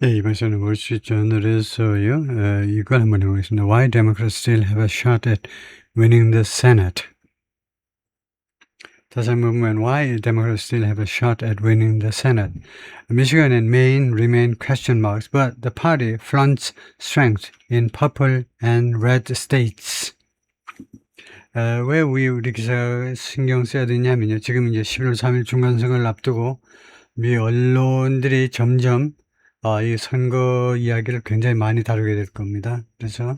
네, 이번 시간에 월스트리트저널에서요, 이걸 한번 해보겠습니다. Why Democrats still have a shot at winning the Senate? 다시 한번 보면 Why Democrats still have a shot at winning the Senate? Michigan and Maine remain question marks, but the party flaunts strength in purple and red states. 왜 우리 기사 신경 써야 되냐면요. 지금 이제 11월 3일 중간선거를 앞두고 미 언론들이 점점 이 선거 이야기를 굉장히 많이 다루게 될 겁니다. 그래서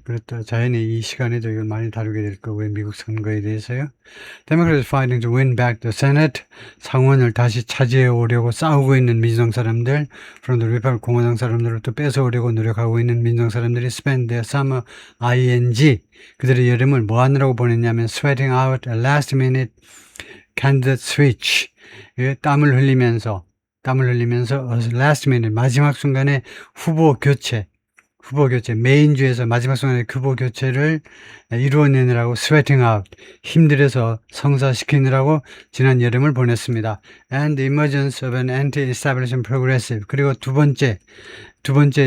그렇다 자연히 이 시간에도 이걸 많이 다루게 될 거고요. 미국 선거에 대해서요. Democrats fighting to win back the Senate. 상원을 다시 차지해 오려고 싸우고 있는 민주당 사람들, from the Republican 공화당 사람들로부터 뺏어오려고 노력하고 있는 민주당 사람들이 spend their summer ing 그들의 여름을 뭐 하느라고 보냈냐면 sweating out a last minute candidate switch. 땀을 흘리면서 last minute 마지막 순간에 후보 교체 메인주에서 마지막 순간에 후보 교체를 이루어내느라고 sweating out 힘들어서 성사시키느라고 지난 여름을 보냈습니다. And the emergence of an anti-establishment progressive. 그리고 두 번째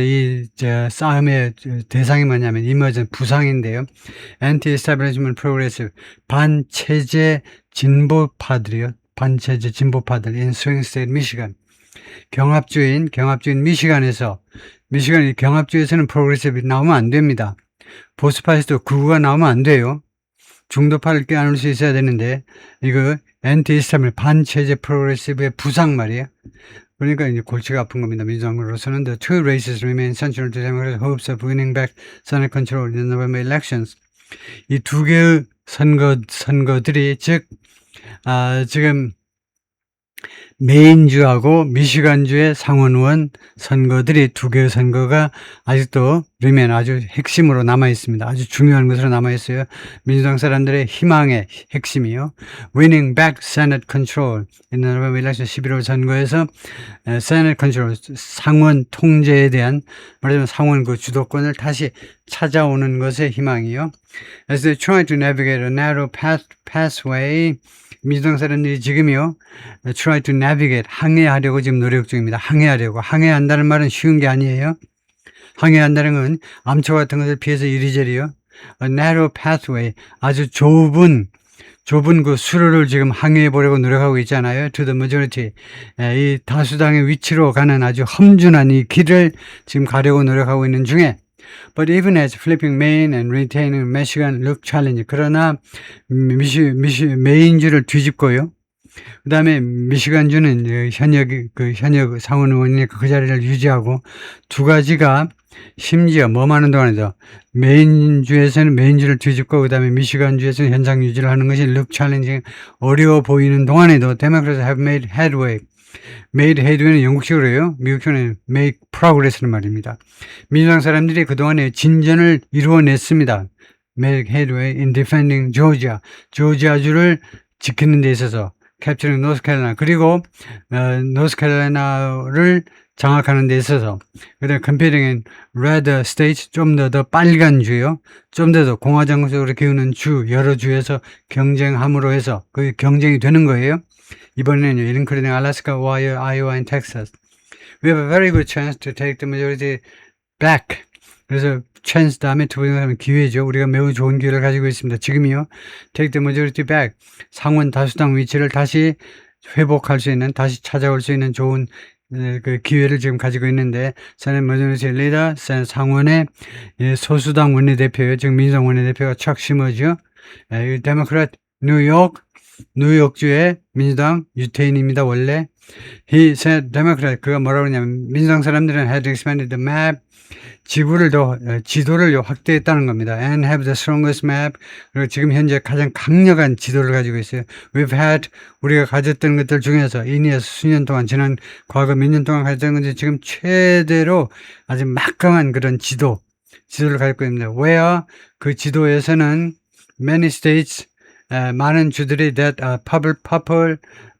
이 싸움의 대상이 뭐냐면 emergence 부상인데요. anti-establishment progressive 반체제 진보파들이요. 반체제 진보파들 in swing state Michigan. 경합주인 미시간이 경합주에서는 프로그레시브 나오면 안 됩니다. 보수파에서도 극우가 나오면 안 돼요. 중도파를 껴안을 수 있어야 되는데 이거 엔티이스타밀 반체제 프로그레시브의 부상 말이에요. 그러니까 이제 골치가 아픈 겁니다. 민주당으로서는 the two races remain central to Democrats' hopes of winning back Senate control in the November elections. 이 두 개의 선거들이 즉 지금 메인주하고 미시간주의 상원의원 선거들이 두 개의 선거가 아직도 remain 아주 핵심으로 남아 있습니다. 아주 중요한 것으로 남아 있어요. 민주당 사람들의 희망의 핵심이요. Winning back Senate control in the November election 11월 선거에서 Senate control 상원 통제에 대한 말하자면 상원 그 주도권을 다시 찾아오는 것의 희망이요. As they try to navigate a narrow pathway 민주당 사람들이 지금요, try to navigate, 항해하려고 지금 노력 중입니다. 항해한다는 말은 쉬운 게 아니에요. 항해한다는 건 암초 같은 것을 피해서 이리저리요. A narrow pathway, 아주 좁은 그 수로를 지금 항해해 보려고 노력하고 있잖아요. To the majority. 이 다수당의 위치로 가는 아주 험준한 이 길을 지금 가려고 노력하고 있는 중에 But even as flipping Maine and retaining Michigan look challenging. 그러나 메인주를 뒤집고요. 그 다음에 미시간주는 현역 상원 의원이니까 그 자리를 유지하고 두 가지가 심지어 뭐하는 동안에도 메인주에서는 메인주를 뒤집고 그 다음에 미시간주에서는 현장 유지를 하는 것이 look challenging 어려워 보이는 동안에도 Democrats have made headway. made headway는 영국식으로요. 미국식으로는 make progress는 말입니다. 민주당 사람들이 그동안에 진전을 이루어냈습니다. make headway in defending Georgia. 조지아주를 지키는 데 있어서 capturing North Carolina 그리고 North Carolina를 장악하는 데 있어서 그다음에 competing in red states 좀 더 빨간 주요. 좀 더 공화당적으로 기우는 주 여러 주에서 경쟁함으로 해서 그 경쟁이 되는 거예요. 이번에는요, including Alaska, Ohio, Iowa, and Texas. We have a very good chance to take the majority back. 그래서 chance 다음에 두 번째 하면 기회죠. 우리가 매우 좋은 기회를 가지고 있습니다. 지금이요. take the majority back. 상원 다수당 위치를 다시 회복할 수 있는, 다시 찾아올 수 있는 좋은 그 기회를 지금 가지고 있는데, Senate Majority Leader, 상원의 소수당 원내대표요. 지금 민주당 원내대표가 척 심어죠. 데모크래트 뉴욕주의 민주당 유태인입니다. 원래 He said Democrat 그가 뭐라고 그러냐면 민주당 사람들은 had expanded the map 지도를 확대했다는 겁니다. And have the strongest map 그리고 지금 현재 가장 강력한 지도를 가지고 있어요. We've had 우리가 가졌던 것들 중에서 인이어서 수년 동안 지난 과거 몇 년 동안 가졌던 것들 지금 최대로 아주 막강한 그런 지도를 가지고 있습니다. Where 그 지도에서는 many states 많은 주들이 that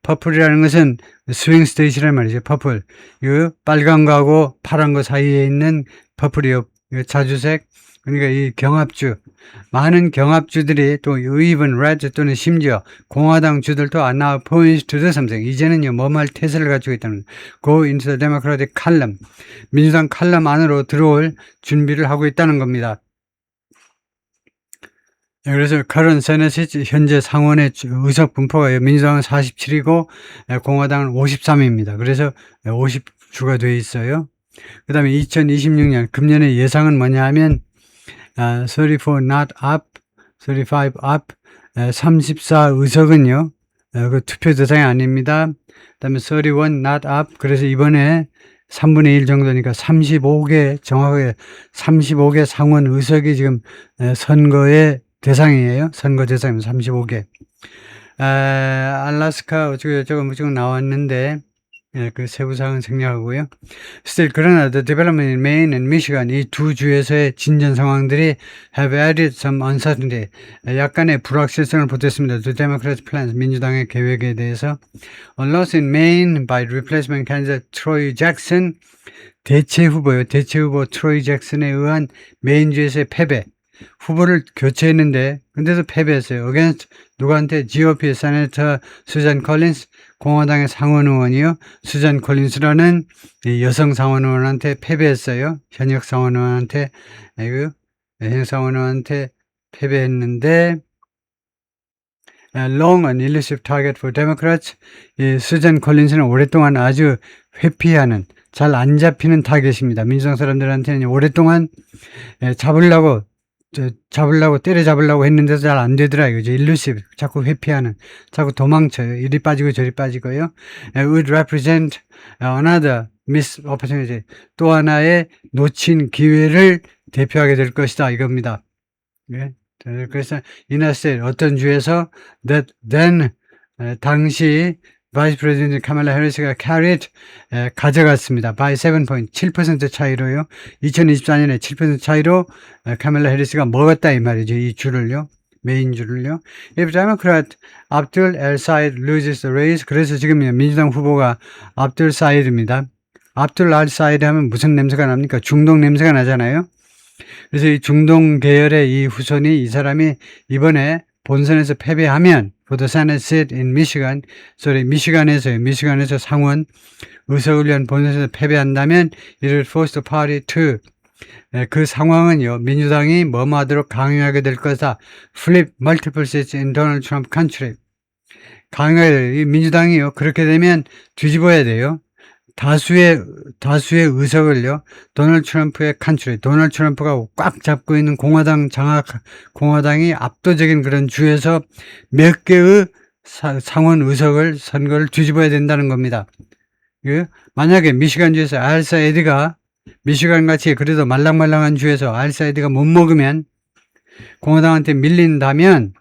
purple이라는 것은 swing state이란 말이죠. purple. 이 빨간 거하고 파란 거 사이에 있는 purple이요. 자주색. 그러니까 이 경합주, 많은 경합주들이 또 even red 또는 심지어 공화당 주들도 are now poised to do something. 이제는요, 뭐할 태세를 가지고 있다는 go into the Democratic column. 민주당 칼럼 안으로 들어올 준비를 하고 있다는 겁니다. 그래서 current Senate 현재 상원의 의석 분포가 민주당은 47이고 공화당은 53입니다. 그래서 50주가 돼 있어요. 그 다음에 2026년 금년의 예상은 뭐냐 하면 34 not up, 35 up, 34 의석은요 그 투표 대상이 아닙니다. 그 다음에 31 not up, 그래서 이번에 3분의 1 정도니까 35개, 정확하게 35개 상원 의석이 지금 선거의 대상이에요. 선거 대상이면 35개. 알래스카 어쩌고 저쩌고 나왔는데 그 세부사항은 생략하고요. Still, 그러나 the development in Maine and Michigan, 이 두 주에서의 진전 상황들이 have added some uncertainty, 약간의 불확실성을 보탰습니다. The Democratic plans, 민주당의 계획에 대해서. A loss in Maine by replacement candidate Troy Jackson, 대체 후보요. 대체 후보 트로이 잭슨에 의한 메인주에서의 패배. 후보를 교체했는데 근데도 패배했어요. against 누구한테? GOP 세네터 수잔 콜린스, 공화당의 상원 의원이요. 수잔 콜린스라는 여성 상원 의원한테 패배했어요. 현역 상원 의원한테 패배했는데 long and elusive target for Democrats. 이 수잔 콜린스는 오랫동안 아주 회피하는, 잘 안 잡히는 타겟입니다. 민주당 사람들한테는 오랫동안 때려잡으려고 했는데도 잘 안 되더라 이거죠. 일루시브, 자꾸 회피하는, 자꾸 도망쳐요. 이리 빠지고 저리 빠지고요. would represent another missed opportunity, 또 하나의 놓친 기회를 대표하게 될 것이다 이겁니다. 예. 그래서 이나스테 어떤 주에서 that then 당시 바이스 프레지던트 카말라 해리스가 carried 가져갔습니다. by 7point 7% 차이로요. 2024년에 7% 차이로 카말라 해리스가 먹었다 이 말이죠. 이 주를요. 메인 주를요. If Democrat 압둘 엘 사이드 loses the race, 그래서 지금 민주당 후보가 압둘 사이드입니다. 압둘 알 사이드 하면 무슨 냄새가 납니까? 중동 냄새가 나잖아요. 그래서 이 중동 계열의 이 후손이, 이 사람이 이번에 본선에서 패배하면 for the Senate seat in Michigan, 미시간에서 상원 의석을 위한 본선에서 패배한다면 it will force the party to, 그 상황은요, 민주당이 뭐하도록 강요하게 될 거다. flip multiple seats in Donald Trump country. 강요하게, 민주당이요, 그렇게 되면 뒤집어야 돼요. 다수의 의석을요, 도널드 트럼프의 컨트리, 도널드 트럼프가 꽉 잡고 있는 공화당이 압도적인 그런 주에서 몇 개의 상원 의석을, 선거를 뒤집어야 된다는 겁니다. 만약에 미시간주에서 알사 에디가, 미시간 같이 그래도 말랑말랑한 주에서 알사 에디가 못 먹으면, 공화당한테 밀린다면,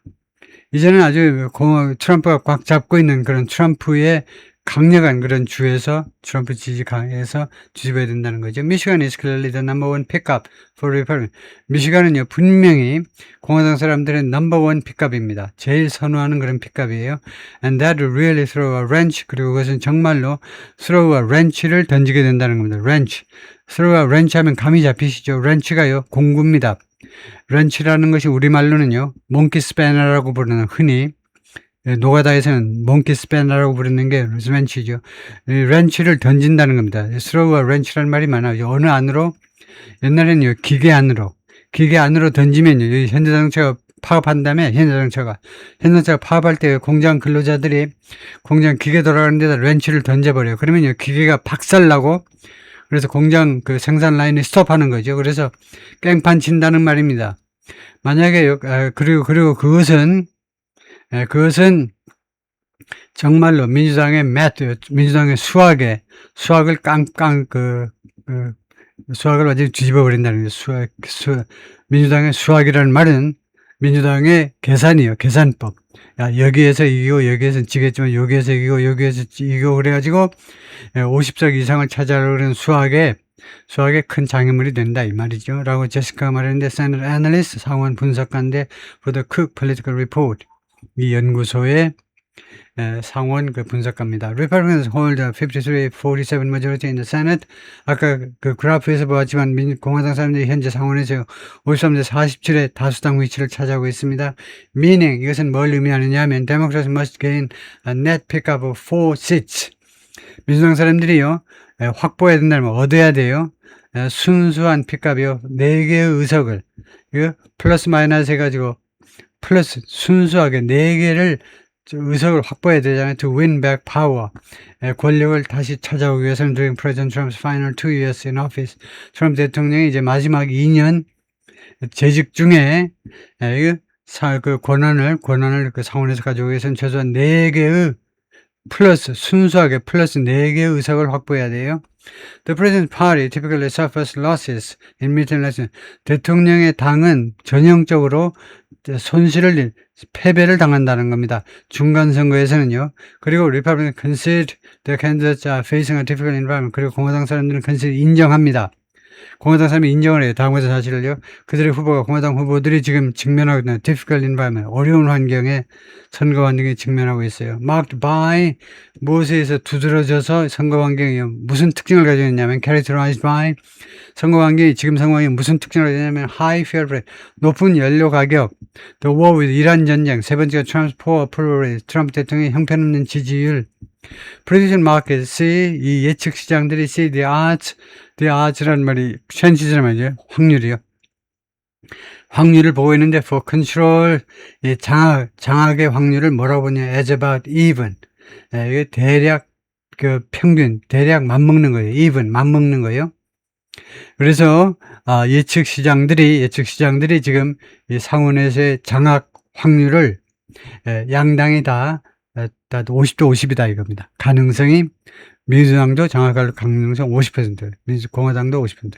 이제는 아주 트럼프가 꽉 잡고 있는 그런 트럼프의 강력한 그런 주에서 트럼프 지지 강해서 뒤집어야 된다는 거죠. 미시간 is clearly the number one pickup for Republican. 미시간은요, 분명히 공화당 사람들의 number one 픽업입니다. 제일 선호하는 그런 픽업이에요. And that will really throw a wrench. 그리고 그것은 정말로 throw a wrench를 던지게 된다는 겁니다. wrench. throw a wrench 하면 감이 잡히시죠? wrench가요, 공구입니다. wrench라는 것이 우리말로는요, monkey spanner라고 부르는, 흔히 노가다에서는 몽키 스패너라고 부르는 게 렌치죠. 렌치를 던진다는 겁니다. throw a wrench라는 말이 많아요. 어느 안으로? 옛날에는 기계 안으로 던지면요, 현대자동차가 파업한 다음에 현대자동차가 파업할 때 공장 근로자들이 공장 기계 돌아가는 데다 렌치를 던져버려요. 그러면 기계가 박살나고, 그래서 공장 그 생산 라인이 스톱하는 거죠. 그래서 깽판 친다는 말입니다. 만약에 그리고 그것은 정말로 민주당의 민주당의 수학을 수학을 완전히 뒤집어 버린다는 거예요. 민주당의 수학이라는 말은 민주당의 계산이요. 계산법. 여기에서 이기고, 여기에서 지겠지만, 여기에서 이기고, 여기에서 이기고, 그래가지고, 50석 이상을 차지하려고 하는 수학의 큰 장애물이 된다 이 말이죠. 라고 제시카가 말했는데, Senate Analyst, 상원 분석가인데 for the Cook Political Report, 이 연구소의 상원 그 분석가입니다. Republicans hold a 53-47 majority in the Senate. 아까 그 그래프에서 보았지만 공화당 사람들이 현재 상원에서 53대 47의 다수당 위치를 차지하고 있습니다. Meaning 이것은 뭘 의미하느냐 하면 Democrats must gain a net pickup of 4 seats. 민주당 사람들이요 확보해야 된다면 얻어야 돼요. 순수한 픽값이요 4개의 의석을 플러스 마이너스 해가지고 플러스 순수하게 4개를 의석을 확보해야 되잖아요. To win back power. 권력을 다시 찾아오기 위해서는 during President Trump's final 2 years in office. 트럼프 대통령이 이제 마지막 2년 재직 중에 그 권한을 그 상원에서 가져오기 위해서는 최소한 4개의 플러스 순수하게 플러스 4개의 의석을 확보해야 돼요. The President's party typically suffers losses in midterm elections. 대통령의 당은 전형적으로 패배를 당한다는 겁니다. 중간 선거에서는요. 그리고 Republican concede the candidates are facing a difficult environment. 그리고 공화당 사람들은 concede 인정합니다. 공화당 사람이 인정을 해요. 다음과 사실을요. 그들의 후보가 공화당 후보들이 지금 직면하고 있는 difficult environment, 어려운 환경에 선거 환경에 직면하고 있어요. Marked by 무엇에 의해서 두드러져서 선거 환경이 무슨 특징을 가지고 있냐면 characterized by 선거 환경이 지금 선거 환경이 무슨 특징을 가지고 있냐면 high fuel price, 높은 연료 가격, the war with 이란 전쟁, 세 번째가 Trump's poor approval rate, 트럼프 대통령의 형편없는 지지율. Prediction markets, 이 예측 시장들이 see the odds라는 말이 changes란 말이죠. 확률이요. 확률을 보고 있는데 for control, 장악의 확률을 뭐라고 보냐 as about even. 이게 대략 그 평균, 대략 맞먹는 거예요. even, 맞먹는 거예요. 그래서 예측 시장들이 지금 이 상원에서의 장악 확률을 양당이 다 50대 50이다 이겁니다. 가능성이 민주당도 장악할 가능성 50%, 공화당도 50%.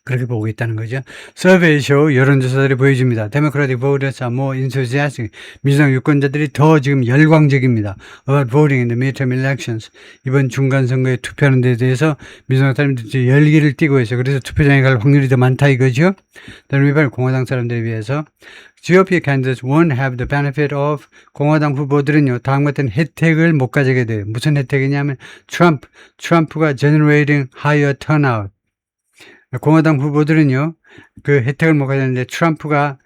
그렇게 보고 있다는 거죠. 서베이쇼 여론조사들이 보여줍니다. Democratic voters are more enthusiastic. 민주당 유권자들이 더 지금 열광적입니다. About voting in the midterm elections. 이번 중간 선거에 투표하는 데 대해서 민주당 사람들이 열기를 띠고 있어요. 그래서 투표장에 갈 확률이 더 많다 이거죠. 일반 공화당 사람들에 비해서 GOP candidates won't have the benefit of 공화당 후보들은요 다음 같은 혜택을 못 가지게 돼요. 무슨 혜택이냐면 트럼프가 generating higher turnout. 공화당 후보들은요, 그 혜택을 못 가졌는데 트럼프가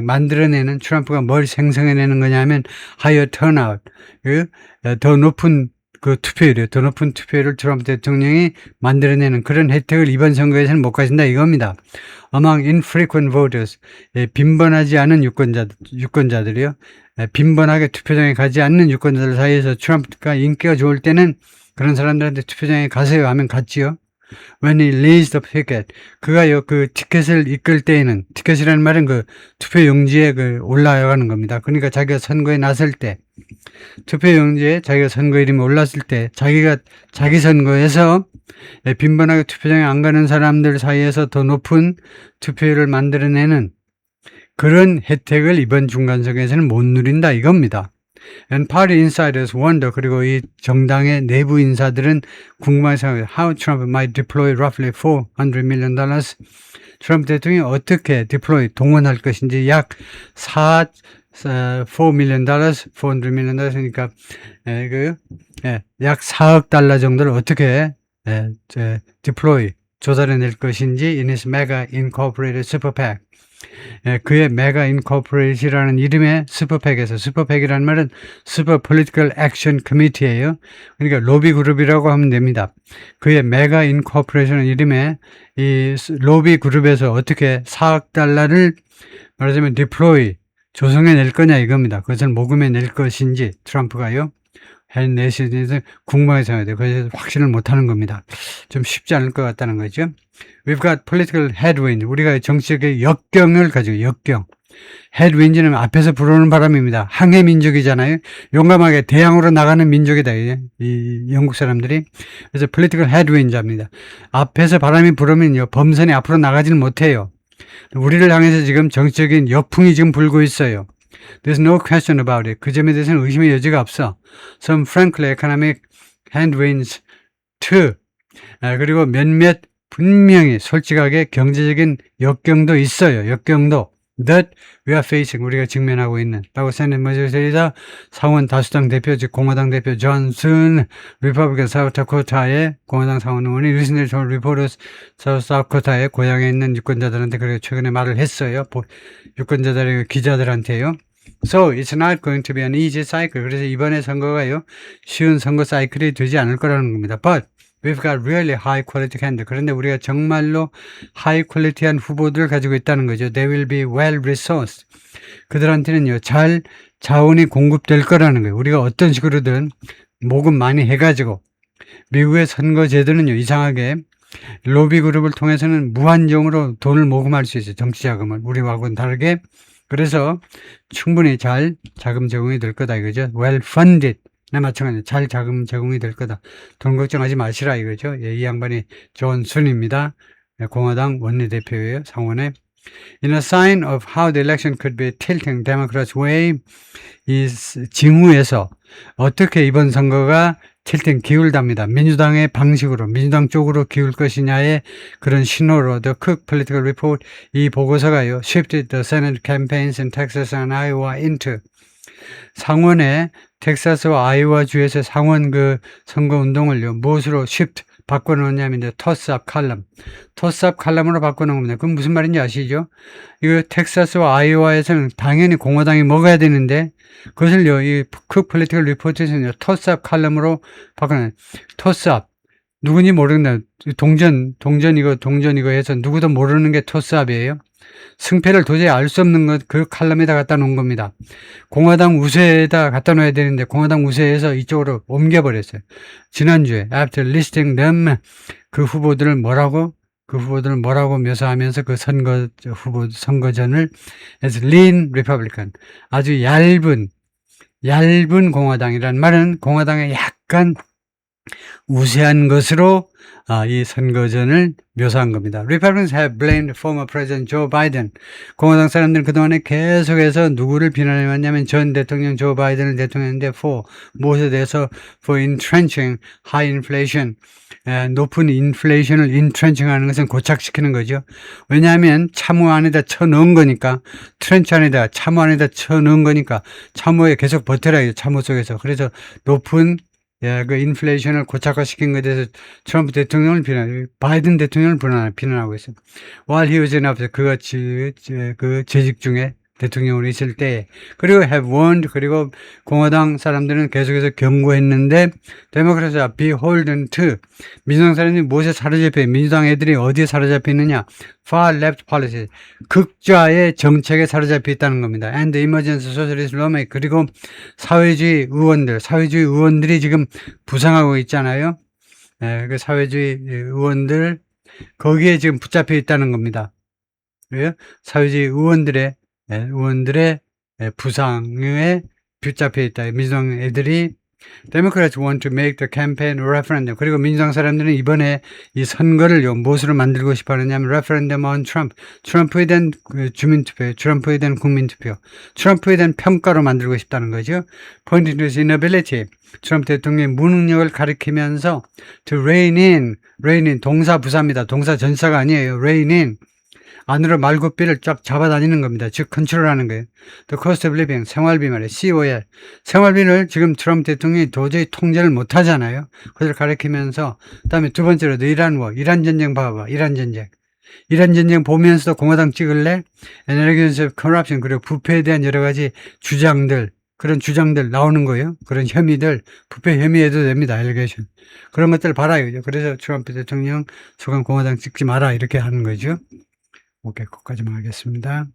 만들어내는 트럼프가 뭘 생성해내는 거냐면 higher turnout, 더 높은 더 높은 투표율을 트럼프 대통령이 만들어내는 그런 혜택을 이번 선거에서는 못 가진다 이겁니다. Among infrequent voters, 빈번하지 않은 유권자들이요, 빈번하게 투표장에 가지 않는 유권자들 사이에서 트럼프가 인기가 좋을 때는 그런 사람들한테 투표장에 가세요 하면 갔지요. When he leads the picket, 그가요 그 티켓을 이끌 때에는 티켓이라는 말은 그 투표 용지에 올라가는 겁니다. 그러니까 자기가 선거에 나설 때 투표 용지에 자기가 선거 이름이 올랐을 때 자기 선거에서 빈번하게 투표장에 안 가는 사람들 사이에서 더 높은 투표율을 만들어내는 그런 혜택을 이번 중간선거에서는 못 누린다 이겁니다. And party insiders wonder, 그리고 이 정당의 내부 인사들은 궁금해서 how Trump might deploy roughly $400 million. 트럼프 대통령이 어떻게 동원할 것인지 약 $4 million, $400 million, 그러니까 약 4억 달러 정도를 어떻게 조달해낼 것인지 in his mega incorporated super PAC. 그의 메가 인코퍼레이트라는 이름의 슈퍼팩이라는 말은 슈퍼 폴리티컬 액션 커미티예요. 그러니까 로비 그룹이라고 하면 됩니다. 그의 메가 인코퍼레이션 이름의 이 로비 그룹에서 어떻게 4억 달러를 말하자면 조성해 낼 거냐 이겁니다. 그것을 모금해 낼 것인지 트럼프가요. 해내시에 대해서 궁금하게 생각해야 돼요. 그래서 확신을 못하는 겁니다. 좀 쉽지 않을 것 같다는 거죠. We've got political headwind. 우리가 정치적인 역경을 가지고 headwind는 앞에서 불어오는 바람입니다. 항해 민족이잖아요. 용감하게 대항으로 나가는 민족이다. 이 영국 사람들이. 그래서 political headwind입니다. 앞에서 바람이 불으면요 범선이 앞으로 나가지는 못해요. 우리를 향해서 지금 정치적인 역풍이 지금 불고 있어요. There's no question about it. 그 점에 대해서는 의심의 여지가 없어. Some frankly economic headwinds too. 그리고 몇몇 분명히 솔직하게 경제적인 역경도 있어요. 역경도. that we are facing, 우리가 직면하고 있는 라고 Senate Majority Leader 상원 다수당 대표, 즉 공화당 대표 존슨, 리퍼블리칸 사우스다코타의 공화당 상원 의원이 recently told reporters 사우스다코타의 고향에 있는 유권자들한테 그렇게 최근에 말을 했어요. 유권자들의 기자들한테요. So it's not going to be an easy cycle. 그래서 이번에 선거가요, 쉬운 선거 사이클이 되지 않을 거라는 겁니다. But we've got really high quality candidate. 그런데 우리가 정말로 high quality한 후보들을 가지고 있다는 거죠. They will be well resourced. 그들한테는요, 자원이 공급될 거라는 거예요. 우리가 어떤 식으로든 모금 많이 해가지고, 미국의 선거 제도는요, 이상하게 로비 그룹을 통해서는 무한정으로 돈을 모금할 수 있어요. 정치 자금을. 우리하고는 다르게. 그래서 충분히 잘 자금 제공이 될 거다 이거죠. well funded. 나 마찬가지로 잘 자금 제공이 될 거다. 돈 걱정하지 마시라 이거죠. 예, 이 양반이 존슨입니다. 공화당 원내대표예요. 상원에. In a sign of how the election could be tilting Democrats' way, 이 징후에서 어떻게 이번 선거가 tilting 기울답니다. 민주당의 방식으로, 민주당 쪽으로 기울 것이냐의 그런 신호로 The Cook Political Report, 이 보고서가요, shifted the Senate campaigns in Texas and Iowa into 상원의 텍사스와 아이오와 주에서 상원 그 선거 운동을요, 무엇으로 shift 바꿔놓냐면 이제 토스업 칼럼, 토스업 칼럼으로 바꿔놓은 겁니다. 그건 무슨 말인지 아시죠? 이거 텍사스와 아이오와에서는 당연히 공화당이 먹어야 되는데 그것을요, 이 쿡 폴리티컬 리포트에서는요, 토스업 칼럼으로 바꿔놓은, 토스업 누군지 모르는데 동전 이거 해서 누구도 모르는 게 토스업이에요. 승패를 도저히 알 수 없는 것, 그 칼럼에다 갖다 놓은 겁니다. 공화당 우세에다 갖다 놓아야 되는데 공화당 우세에서 이쪽으로 옮겨버렸어요. 지난주에 after listing them, 그 후보들을 뭐라고 묘사하면서 그 선거전을 as lean Republican, 아주 얇은 공화당이라는 말은 공화당의 약간 우세한 것으로 이 선거전을 묘사한 겁니다. Republicans have blamed former President Joe Biden. 공화당 사람들은 그동안에 계속해서 누구를 비난해왔냐면 전 대통령 조 바이든을 대통령인데 무엇에 대해서 for entrenching high inflation. 높은 인플레이션을 entrenching하는 것은 고착시키는 거죠. 왜냐하면 참호 안에다 쳐넣은 거니까, 트렌치 안에다, 참호 안에다 쳐넣은 거니까 참호에 계속 버텨라, 참호 속에서. 그래서 높은 그 인플레이션을 고착화시킨 것에 대해서 트럼프 대통령을 바이든 대통령을 비난하고 있어요. While he was in office, 그가 그 재직 중에 대통령으로 있을 때, 그리고 have warned, 그리고 공화당 사람들은 계속해서 경고했는데, 데모크라트가 beholden to, 민주당 사람들이 무엇에 사로잡혀, 민주당 애들이 어디에 사로잡혀 있느냐, far left policy, 극좌의 정책에 사로잡혀 있다는 겁니다. And the emergency socialist lawmaker, 그리고 사회주의 의원들이 지금 부상하고 있잖아요. 그 사회주의 의원들, 거기에 지금 붙잡혀 있다는 겁니다. 왜요? 사회주의 의원들의 부상에 붙잡혀 있다. 민주당 애들이 Democrats want to make the campaign referendum. 그리고 민주당 사람들은 이번에 이 선거를 무엇으로 만들고 싶어 하느냐면 referendum on Trump. 트럼프에 대한 주민투표, 트럼프에 대한 국민투표, 트럼프에 대한 평가로 만들고 싶다는 거죠. Pointing to his inability. 트럼프 대통령의 무능력을 가리키면서 to rein in 동사 부사입니다. 동사 전사가 아니에요. rein in. 안으로 말고삐를 쫙 잡아다니는 겁니다. 즉 컨트롤하는 거예요. The cost of living, 생활비 말이에요. COL. 생활비를 지금 트럼프 대통령이 도저히 통제를 못하잖아요. 그걸 가리키면서, 그 다음에 두 번째로 이란 전쟁 봐봐. 이란 전쟁 보면서도 공화당 찍을래? Allegations of corruption, 그리고 부패에 대한 여러 가지 그런 주장들 나오는 거예요. 그런 혐의들, 부패 혐의해도 됩니다. allegation. 그런 것들 봐라. 그래서 트럼프 대통령 소관 공화당 찍지 마라. 이렇게 하는 거죠. 오케이, 거기까지만 하겠습니다.